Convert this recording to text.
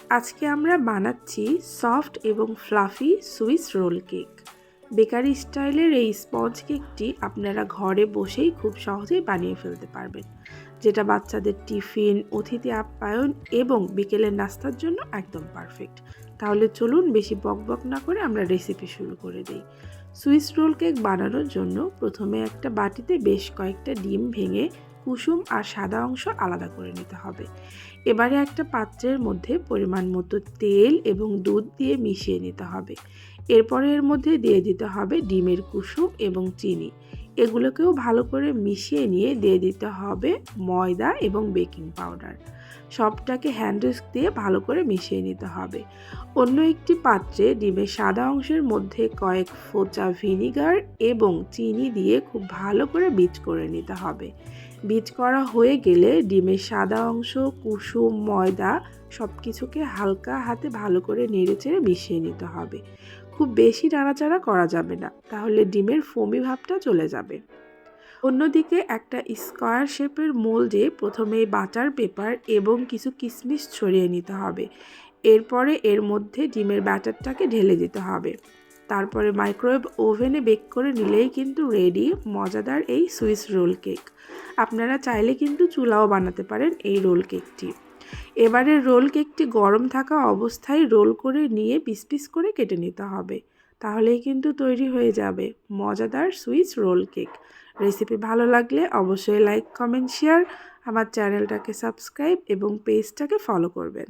আজকে আমরা বানাচ্ছি সফট এবং fluffy Swiss roll cake. Bakery স্টাইলের এই স্পঞ্জ কেকটি আপনারা ঘরে বসেই খুব সহজেই বানিয়ে ফেলতে পারবেন, যেটা বাচ্চাদের টিফিন, অতিথি আপ্যায়ন এবং বিকেলের নাস্তার জন্য একদম পারফেক্ট। তাহলে চলুন বেশি বকবক না করে আমরা রেসিপি শুরু করে দিই। সুইস রোল কেক বানানোর জন্য প্রথমে একটা বাটিতে বেশ কয়েকটা ডিম ভেঙে কুসুম আর সাদা অংশ আলাদা করে নিতে হবে। এবারে একটা পাত্রের মধ্যে পরিমাণ মতো তেল এবং দুধ দিয়ে মিশিয়ে নিতে হবে। এরপরে এর মধ্যে দিয়ে দিতে হবে ডিমের কুসুম এবং চিনি। এগুলোকেও ভালো করে মিশিয়ে নিয়ে দিয়ে দিতে হবে ময়দা এবং বেকিং পাউডার। সবটাকে হ্যান্ড হুইস্ক দিয়ে ভালো করে মিশিয়ে নিতে হবে। অন্য একটি পাত্রে ডিমের সাদা অংশের মধ্যে কয়েক ফোঁটা ভিনিগার এবং চিনি দিয়ে খুব ভালো করে বিট করে নিতে হবে। বিট করা হয়ে গেলে ডিমের সাদা অংশ, কুসুম, ময়দা সব কিছুকে হালকা হাতে ভালো করে নেড়েচেড়ে মিশিয়ে নিতে হবে। খুব বেশি নাড়াচাড়া করা যাবে না, তাহলে ডিমের ফোমি ভাবটা চলে যাবে। অন্যদিকে একটা স্কোয়ার শেপের মোল্ডে প্রথমে বাটার পেপার এবং কিছু কিশমিশ ছড়িয়ে নিতে হবে। এরপরে এর মধ্যে ডিমের ব্যাটারটাকে ঢেলে দিতে হবে। তারপরে মাইক্রোওয়েভ ওভেনে বেক করে নিলেই কিন্তু রেডি মজাদার এই সুইস রোল কেক। আপনারা চাইলে কিন্তু চুলাও বানাতে পারেন এই রোল কেকটি। এবারে রোল কেকটি গরম থাকা অবস্থায় রোল করে নিয়ে পিস পিস করে কেটে নিতে হবে। তাহলেই কিন্তু তৈরি হয়ে যাবে মজাদার সুইস রোল কেক। রেসিপি ভালো লাগলে অবশ্যই লাইক, কমেন্ট, শেয়ার। আমার চ্যানেলটাকে সাবস্ক্রাইব এবং পেজটাকে ফলো করবেন।